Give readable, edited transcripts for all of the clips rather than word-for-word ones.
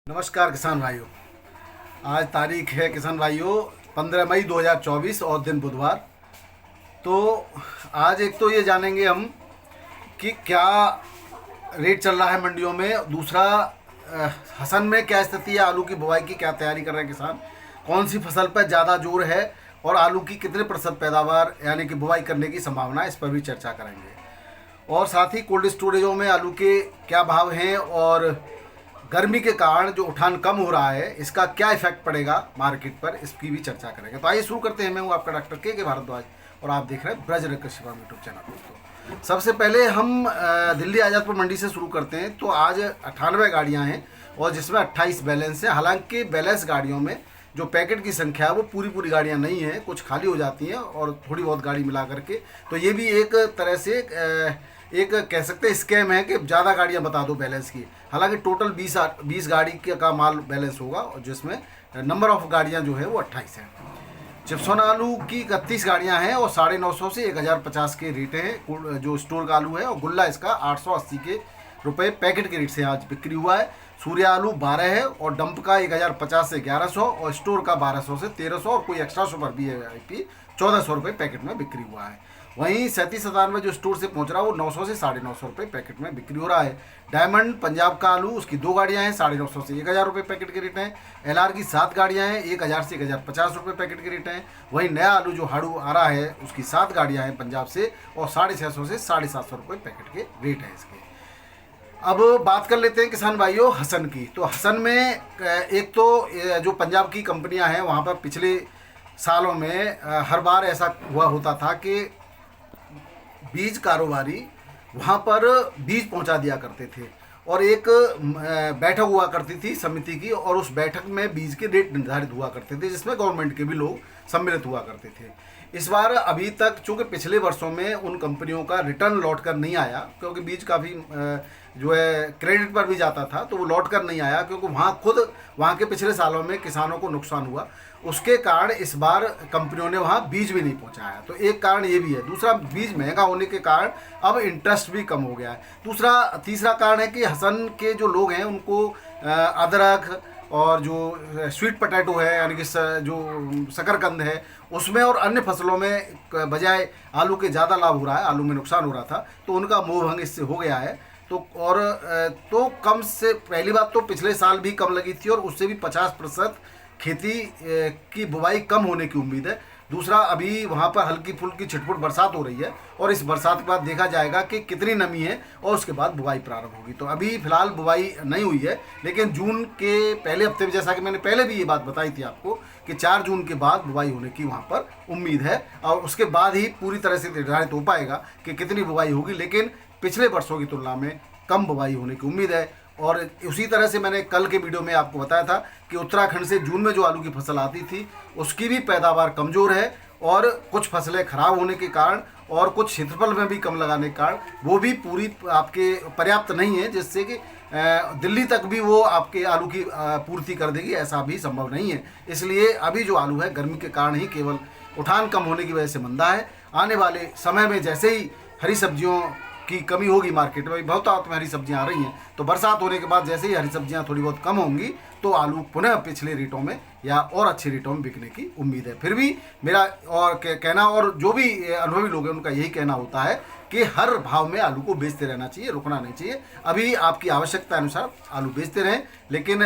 नमस्कार किसान भाइयों। आज तारीख है किसान भाइयों 15 मई 2024 और दिन बुधवार। तो आज एक तो ये जानेंगे हम कि क्या रेट चल रहा है मंडियों में। दूसरा हसन में क्या स्थिति है, आलू की बुआई की क्या तैयारी कर रहे हैं किसान, कौन सी फसल पर ज़्यादा जोर है और आलू की कितने प्रतिशत पैदावार यानी कि बुआई करने की संभावना है, इस पर भी चर्चा करेंगे। और साथ ही कोल्ड स्टोरेजों में आलू के क्या भाव हैं और गर्मी के कारण जो उठान कम हो रहा है इसका क्या इफेक्ट पड़ेगा मार्केट पर, इसकी भी चर्चा करेंगे। तो आइए शुरू करते हैं। मैं हूँ आपका डॉक्टर के भारद्वाज और आप देख रहे हैं ब्रज कृषि फार्म यूट्यूब चैनल। दोस्तों सबसे पहले हम दिल्ली आज़ादपुर मंडी से शुरू करते हैं। तो आज 98 गाड़ियाँ हैं और जिसमें 28 बैलेंस है। हालांकि बैलेंस गाड़ियों में जो पैकेट की संख्या है वो पूरी गाड़ियाँ नहीं है, कुछ खाली हो जाती हैं और थोड़ी बहुत गाड़ी मिला करके। तो ये भी एक तरह से एक कह सकते हैं स्कैम है कि ज़्यादा गाड़ियाँ बता दो बैलेंस की। हालांकि टोटल 20 गाड़ी का माल बैलेंस होगा और जिसमें नंबर ऑफ गाड़ियाँ जो है वो 28 है। चिप्सोना आलू की 31 गाड़ियाँ हैं और 950 से 1050 के रेट हैं जो स्टोर का आलू है। और गुल्ला इसका 880 के रुपये पैकेट के रेट से आज बिक्री हुआ है। सूर्य आलू 12 है और डंप का 1050 से 1100 और स्टोर का 1200 से 1300 और कोई एक्स्ट्रा सुपर भी है 1400 रुपये पैकेट में बिक्री हुआ है। वहीं 3797 जो स्टोर से पहुंच रहा है वो 900 से 950 रुपये पैकेट में बिक्री हो रहा है। डायमंड पंजाब का आलू, उसकी 2 गाड़ियां हैं, 950 से 1000 रुपये पैकेट के रेट हैं। एलआर की 7 गाड़ियां हैं, 1000 से 1050 रुपये पैकेट के रेट हैं। वहीं नया आलू जो हाड़ू आ रहा है उसकी 7 गाड़ियां हैं पंजाब से और 650 से 750 रुपये पैकेट के रेट हैं इसके। अब बात कर लेते हैं किसान भाइयों हसन की। तो हसन में एक तो जो पंजाब की कंपनियां हैं वहाँ पर पिछले सालों में हर बार ऐसा हुआ होता था कि बीज कारोबारी वहाँ पर बीज पहुँचा दिया करते थे और एक बैठक हुआ करती थी समिति की और उस बैठक में बीज के रेट निर्धारित हुआ करते थे जिसमें गवर्नमेंट के भी लोग सम्मिलित हुआ करते थे। इस बार अभी तक चूँकि पिछले वर्षों में उन कंपनियों का रिटर्न लौट कर नहीं आया क्योंकि बीज काफ़ी जो है क्रेडिट पर भी जाता था तो वो लौट कर नहीं आया क्योंकि वहाँ के पिछले सालों में किसानों को नुकसान हुआ। उसके कारण इस बार कंपनियों ने वहाँ बीज भी नहीं पहुँचाया। तो एक कारण ये भी है। दूसरा, बीज महंगा होने के कारण अब इंटरेस्ट भी कम हो गया है। तीसरा कारण है कि हसन के जो लोग हैं उनको अदरक और जो स्वीट पोटैटो है यानी कि जो शकरकंद है उसमें और अन्य फसलों में बजाय आलू के ज़्यादा लाभ हो रहा है, आलू में नुकसान हो रहा था तो उनका मोहभंग इससे हो गया है। तो कम से पहली बात तो पिछले साल भी कम लगी थी और उससे भी 50% खेती की बुवाई कम होने की उम्मीद है। दूसरा, अभी वहाँ पर हल्की फुल्की छिटपुट बरसात हो रही है और इस बरसात के बाद देखा जाएगा कि कितनी नमी है और उसके बाद बुवाई प्रारंभ होगी। तो अभी फिलहाल बुवाई नहीं हुई है लेकिन जून के पहले हफ्ते में, जैसा कि मैंने पहले भी ये बात बताई थी आपको कि 4 जून के बाद बुवाई होने की वहाँ पर उम्मीद है और उसके बाद ही पूरी तरह से निर्धारित हो पाएगा कि कितनी बुवाई होगी। लेकिन पिछले वर्षों की तुलना में कम बुवाई होने की उम्मीद है। और उसी तरह से मैंने कल के वीडियो में आपको बताया था कि उत्तराखंड से जून में जो आलू की फसल आती थी उसकी भी पैदावार कमज़ोर है और कुछ फसलें खराब होने के कारण और कुछ क्षेत्रफल में भी कम लगाने के कारण वो भी पूरी आपके पर्याप्त नहीं है जिससे कि दिल्ली तक भी वो आपके आलू की पूर्ति कर देगी, ऐसा भी संभव नहीं है। इसलिए अभी जो आलू है गर्मी के कारण ही केवल उठान कम होने की वजह से मंदा है। आने वाले समय में जैसे ही हरी सब्जियों की कमी होगी मार्केट में, बहुत में हरी सब्जियां आ रही हैं, तो बरसात होने के बाद जैसे ही हरी सब्जियां थोड़ी बहुत कम होंगी तो आलू पुनः पिछले रेटों में या और अच्छे रेटों में बिकने की उम्मीद है। फिर भी मेरा और कहना और जो भी अनुभवी लोग हैं उनका यही कहना होता है कि हर भाव में आलू को बेचते रहना चाहिए, रुकना नहीं चाहिए। अभी आपकी आवश्यकता अनुसार आलू बेचते रहें, लेकिन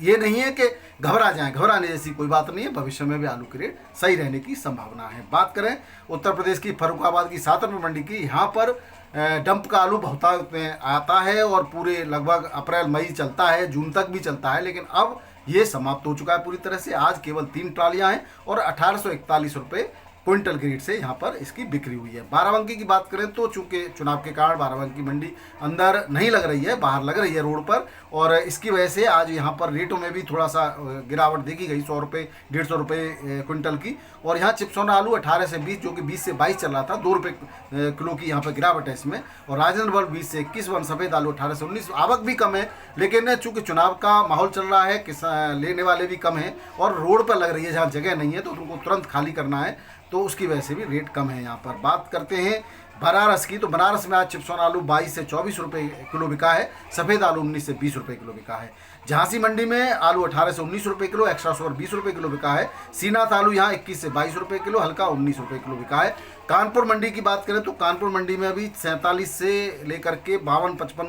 ये नहीं है कि घबरा जाएं। घबराने जैसी कोई बात नहीं है, भविष्य में भी आलू के रेट सही रहने की संभावना है। बात करें उत्तर प्रदेश की फर्रुखाबाद की 7 रुपये मंडी की, यहाँ पर डंप का आलू बहुत में आता है और पूरे लगभग अप्रैल मई चलता है, जून तक भी चलता है, लेकिन अब ये समाप्त हो चुका है पूरी तरह से। आज केवल 3 ट्रालियाँ हैं और 1841 रुपये क्विंटल के रेट से यहाँ पर इसकी बिक्री हुई है। बाराबंकी की बात करें तो चूंकि चुनाव के कारण बाराबंकी मंडी अंदर नहीं लग रही है, बाहर लग रही है रोड पर, और इसकी वजह से आज यहाँ पर रेटों में भी थोड़ा सा गिरावट देखी गई, 100 रुपये 150 रुपये क्विंटल की। और यहाँ चिप्सोना आलू 18 से 20 जो कि 20 से 22 चल रहा था, 2 रुपये किलो की यहाँ पर गिरावट है इसमें। और राजेंद्र बल 20 से 21, वन सफ़ेद आलू 18 से 19। आवक भी कम है लेकिन चूँकि चुनाव का माहौल चल रहा है, लेने वाले भी कम हैं और रोड पर लग रही है जहाँ जगह नहीं है तो उनको तुरंत खाली करना है, तो उसकी वजह से भी रेट कम है यहाँ पर। बात करते हैं बनारस की, तो बनारस में आज चिप्सोन आलू 22 से 24 रुपये किलो बिका है। सफ़ेद आलू 19 से 20 रुपये किलो बिका है। झांसी मंडी में आलू 18 से 19 रुपये किलो, एक्स्ट्रा सुगर 20 रुपये किलो बिका है। सीनाथ आलू यहाँ 21 से 22 रुपये किलो, हल्का 19 रुपये किलो बिका है। कानपुर मंडी की बात करें तो कानपुर मंडी में अभी 47 से लेकर के 52-55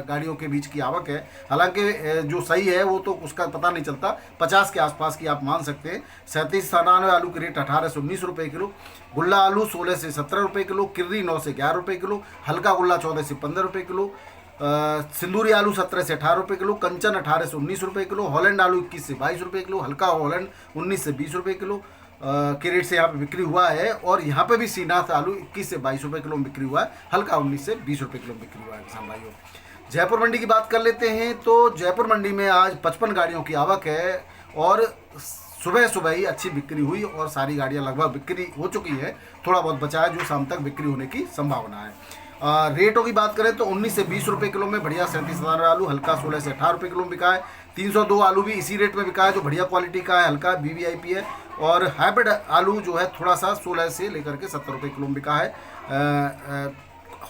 गाड़ियों के बीच की आवक है। हालांकि जो सही है वो तो उसका पता नहीं चलता, 50 के आसपास की आप मान सकते हैं। 37-97 आलू के रेट 18 से 19 रुपये किलो, गुल्ला आलू 16 से 17 रुपये किलो, किर्री 9 से 11 रुपये किलो, हल्का गुल्ला 14 से 15 रुपये किलो, सिंदूरी आलू 17 से 18 रुपये किलो, कंचन 18 से 19 रुपये किलो, हॉलैंड आलू 21 से 22 रुपये किलो, हल्का हॉलैंड 19 से 20 रुपये किलो के रेट से यहाँ पे बिक्री हुआ है। और यहाँ पे भी सीनाथ आलू 21 से 22 रुपये किलो में बिक्री हुआ है, हल्का 19 से 20 रुपये किलो में बिक्री हुआ है किसान भाइयों। जयपुर मंडी की बात कर लेते हैं तो जयपुर मंडी में आज 55 गाड़ियों की आवक है और सुबह सुबह ही अच्छी बिक्री हुई और सारी गाड़ियाँ लगभग बिक्री हो चुकी है। थोड़ा बहुत बचा है जो शाम तक बिक्री होने की संभावना है। रेटों की बात करें तो 19 से 20 रुपये किलो में बढ़िया 37,000 आलू, हल्का 16 से 18 रुपये किलो में बिका है। 302 आलू भी इसी रेट में बिका है जो बढ़िया क्वालिटी का है, हल्का VVIP है। और हाइब्रिड आलू जो है थोड़ा सा 16 से लेकर के 70 रुपये किलो में बिका है।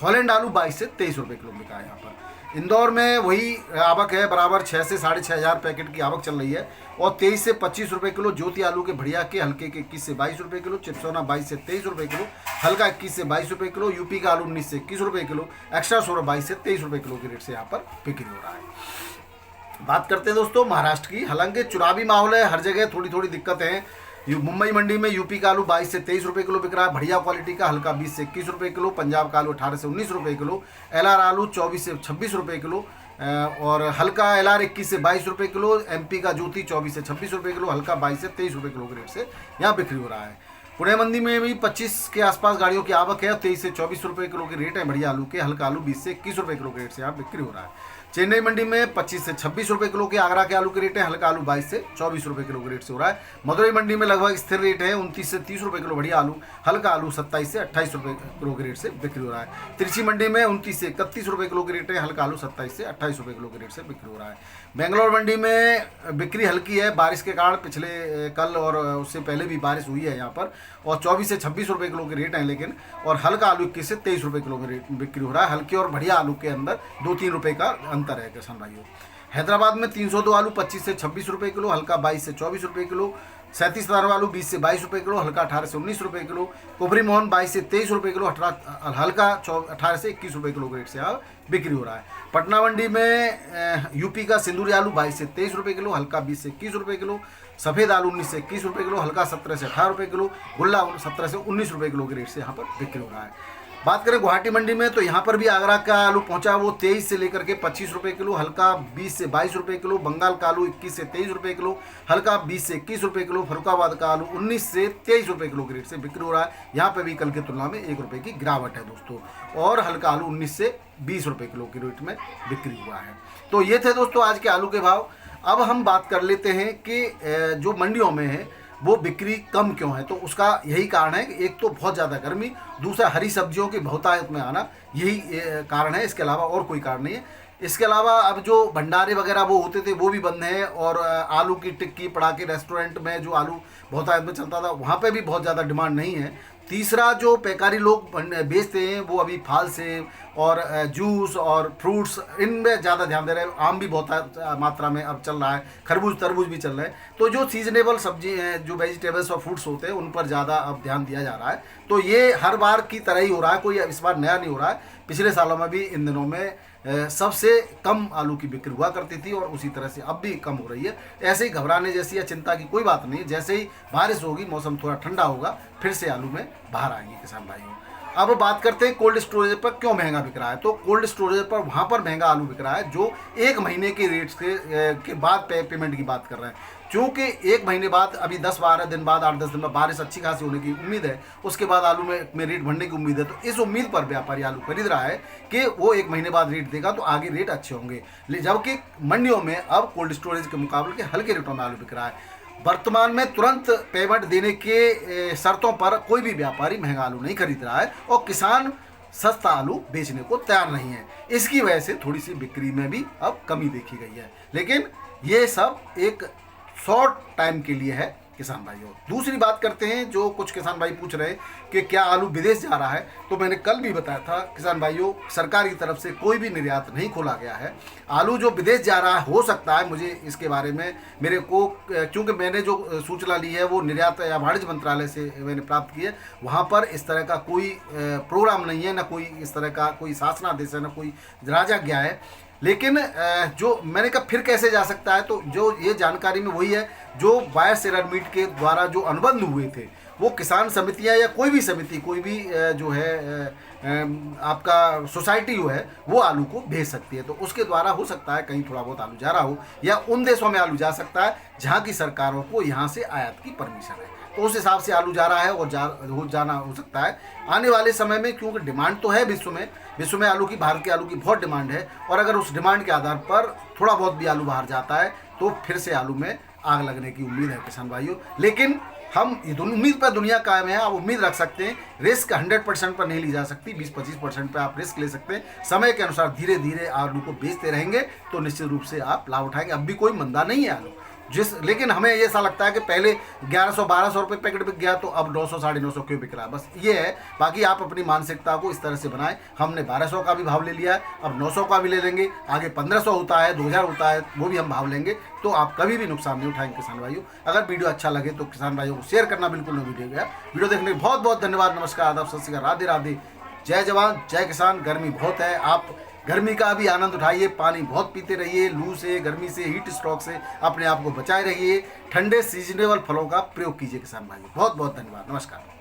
हॉलैंड आलू 22 से 23 रुपये किलो में बिका है। यहाँ पर इंदौर में वही आवक है, बराबर 6 से 6,500 पैकेट की आवक चल रही है। और 23 से 25 रुपये किलो ज्योति आलू के बढ़िया के, हल्के के 21 से 22 रुपये किलो, चिप्सोना 22 से 23 रुपये किलो, हल्का 21 से 22 रुपये किलो, यूपी का आलू 19 से 21 रुपये किलो, एक्स्ट्रा सोरा 22 से 23 रुपये किलो के रेट से यहाँ पर बिक्री हो रहा है। बात करते हैं दोस्तों महाराष्ट्र की। हालांकि चुनावी माहौल है, हर जगह थोड़ी थोड़ी दिक्कत है। मुंबई मंडी में यूपी का आलू 22 से 23 रुपये किलो बिक रहा है, बढ़िया क्वालिटी का, हल्का 20 से 21 रुपये किलो। पंजाब का आलू 18 से 19 रुपये किलो, LR आलू 24 से 26 रुपये किलो और हल्का LR 21 से 22 रुपये किलो। MP का ज्योति 24 से 26 रुपये किलो, हल्का 22 से 23 रुपये किलो के रेट से यहाँ बिक्री हो रहा है। पुणे मंडी में भी 25 के आसपास गाड़ियों की आवक है, 23 से 24 रुपये किलो के रेट है बढ़िया आलू के, हल्का आलू 20 से 21 रुपये किलो के रेट से यहाँ बिक्री हो रहा है। चेन्नई मंडी में 25 से 26 रुपये किलो के आगरा के आलू के रेट है, हल्का आलू 22 से 24 रुपये किलो के रेट से हो रहा है। मदुरई मंडी में लगभग स्थिर रेट है, 29 से 30 रुपये किलो बढ़िया आलू, हल्का आलू 27 से 28 रुपये किलो के रेट से बिक्री हो रहा है। तिरछी मंडी में 29 से 31 रुपये किलो के रेट है, हल्का आलू 27 से 28 रुपये किलो के रेट से बिक्री हो रहा है। बेंगलोर मंडी में बिक्री हल्की है, बारिश के कारण पिछले कल और उससे पहले भी बारिश हुई है यहाँ पर, और 24 से 26 रुपये किलो के रेट हैं लेकिन, और हल्का आलू 21 से 23 रुपये किलो के रेट बिक्री हो रहा है। हल्के और बढ़िया आलू के अंदर 2-3 रुपये का अंतर है किसान भाइयों। हैदराबाद में 302 आलू 25 से 26 रुपये किलो, हल्का 22 से 24 रुपये किलो। 37,000 आलू 20 से 22 रुपये किलो, हल्का 18 से 19 रुपये किलो। कुफरी मोहन 22 से 23 रुपये किलो, हल्का 18 से 21 रुपये किलो के रेट से यहाँ बिक्री हो रहा है। पटना मंडी में यूपी का सिंदूरी आलू 22 से 23 रुपये किलो, हल्का 20 से 21 रुपये किलो। सफ़ेद आलू 19 से 21 रुपये किलो, हल्का 17 से 18 रुपये किलो। गुल्ला 17 से 19 रुपये किलो के रेट से यहाँ पर बिक्री हो रहा है। बात करें गुवाहाटी मंडी में तो यहाँ पर भी आगरा का आलू पहुँचा, वो 23 से लेकर के 25 रुपये किलो, हल्का 20 से 22 रुपये किलो। बंगाल का आलू 21 से 23 रुपये किलो, हल्का 20 से 21 रुपये किलो। फरुखाबाद का आलू 19 से 23 रुपये किलो के रेट से बिक्री हो रहा है। यहाँ पे भी कल की तुलना में 1 रुपये की गिरावट है दोस्तों, और हल्का आलू 19 से 20 रुपये किलो के रेट में बिक्री हुआ है। तो ये थे दोस्तों आज के आलू के भाव। अब हम बात कर लेते हैं कि जो मंडियों में है वो बिक्री कम क्यों है। तो उसका यही कारण है कि एक तो बहुत ज़्यादा गर्मी, दूसरा हरी सब्जियों की बहुतायत में आना, यही कारण है, इसके अलावा और कोई कारण नहीं है। इसके अलावा अब जो भंडारे वगैरह वो होते थे वो भी बंद हैं, और आलू की टिक्की पड़ाके रेस्टोरेंट में जो आलू बहुतायत में चलता था वहाँ पे भी बहुत ज़्यादा डिमांड नहीं है। तीसरा जो पैकारी लोग बेचते हैं वो अभी फाल से और जूस और फ्रूट्स इनमें ज़्यादा ध्यान दे रहे हैं। आम भी बहुत मात्रा में अब चल रहा है, खरबूज तरबूज भी चल रहे हैं। तो जो सीजनेबल सब्जी जो वेजिटेबल्स और फ्रूट्स होते हैं उन पर ज़्यादा अब ध्यान दिया जा रहा है। तो ये हर बार की तरह ही हो रहा है, कोई इस बार नया नहीं हो रहा है। पिछले सालों में भी इन दिनों में सबसे कम आलू की बिक्री हुआ करती थी और उसी तरह से अब भी कम हो रही है। ऐसे ही घबराने जैसी या चिंता की कोई बात नहीं, जैसे ही बारिश होगी, मौसम थोड़ा ठंडा होगा, फिर से आलू में बाहर आएंगे किसान भाइयों। अब बात करते हैं कोल्ड स्टोरेज पर क्यों महंगा बिक रहा है। तो कोल्ड स्टोरेज पर वहाँ पर महंगा आलू बिक रहा है जो 1 महीने के रेट के बाद पेमेंट की बात कर रहे हैं। क्योंकि 1 महीने बाद, अभी 10-12 दिन बाद, 8-10 दिन बाद बारिश अच्छी खासी होने की उम्मीद है, उसके बाद आलू में रेट बढ़ने की उम्मीद है। तो इस उम्मीद पर व्यापारी आलू खरीद रहा है कि वो 1 महीने बाद रेट देगा तो आगे रेट अच्छे होंगे। जबकि मंडियों में अब कोल्ड स्टोरेज के मुकाबले के हल्के रेटों में आलू बिक रहा है। वर्तमान में तुरंत पेमेंट देने के शर्तों पर कोई भी व्यापारी महंगा आलू नहीं खरीद रहा है और किसान सस्ता आलू बेचने को तैयार नहीं है। इसकी वजह से थोड़ी सी बिक्री में भी अब कमी देखी गई है, लेकिन ये सब एक शॉर्ट टाइम के लिए है। किसान भाइयों। दूसरी बात करते हैं, जो कुछ किसान भाई पूछ रहे हैं कि क्या आलू विदेश जा रहा है, तो मैंने कल भी बताया था किसान भाइयों, सरकार की तरफ से कोई भी निर्यात नहीं खोला गया है। आलू जो विदेश जा रहा है, हो सकता है, मुझे इसके बारे में मेरे को, क्योंकि मैंने जो सूचना ली है वो निर्यात या वाणिज्य मंत्रालय से मैंने प्राप्त की है, वहाँ पर इस तरह का कोई प्रोग्राम नहीं है, ना कोई इस तरह का कोई शासनादेश है, ना कोई राजाज्ञा है। लेकिन जो मैंने कहा फिर कैसे जा सकता है, तो जो ये जानकारी में वही है जो बायर्स एरार मीट के द्वारा जो अनुबंध हुए थे, वो किसान समितियां या कोई भी समिति, कोई भी जो है आपका सोसाइटी जो है वो आलू को भेज सकती है। तो उसके द्वारा हो सकता है कहीं थोड़ा बहुत आलू जा रहा हो, या उन देशों में आलू जा सकता है जहाँ की सरकारों को यहाँ से आयात की परमिशन है, तो उस हिसाब से आलू जा रहा है और जाना हो सकता है आने वाले समय में, क्योंकि डिमांड तो है विश्व में आलू की, भारत के आलू की बहुत डिमांड है। और अगर उस डिमांड के आधार पर थोड़ा बहुत भी आलू बाहर जाता है तो फिर से आलू में आग लगने की उम्मीद है किसान भाइयों। लेकिन हम उम्मीद पर दुनिया कायम है, आप उम्मीद रख सकते हैं। रिस्क 100% पर नहीं ली जा सकती, 20-25% पर आप रिस्क ले सकते हैं। समय के अनुसार धीरे धीरे आलू को बेचते रहेंगे तो निश्चित रूप से आप लाभ उठाएंगे। अब भी कोई मंदा नहीं है आलू, लेकिन हमें ये ऐसा लगता है कि पहले 1100-1200 रुपये पैकेट बिक गया, तो अब 900-950 क्यों बिक रहा है, बस ये है। बाकी आप अपनी मानसिकता को इस तरह से बनाएं। हमने 1200 का भी भाव ले लिया है, अब 900 का भी ले लेंगे, आगे 1500 होता है, 2000 होता है, वो भी हम भाव लेंगे, तो आप कभी भी नुकसान नहीं उठाएंगे किसान भाइयों। अगर वीडियो अच्छा लगे तो किसान भाइयों को शेयर करना बिल्कुल न भूलिएगा। वीडियो देखने के बहुत बहुत धन्यवाद। नमस्कार, आदाब, सत श्री अकाल, राधे राधे, जय जवान जय किसान। गर्मी बहुत है, आप गर्मी का भी आनंद उठाइए, पानी बहुत पीते रहिए, लू से, गर्मी से, हीट स्ट्रोक से अपने आप को बचाए रहिए, ठंडे सीजनेबल फलों का प्रयोग कीजिए किसान भाइयों। बहुत बहुत धन्यवाद, नमस्कार।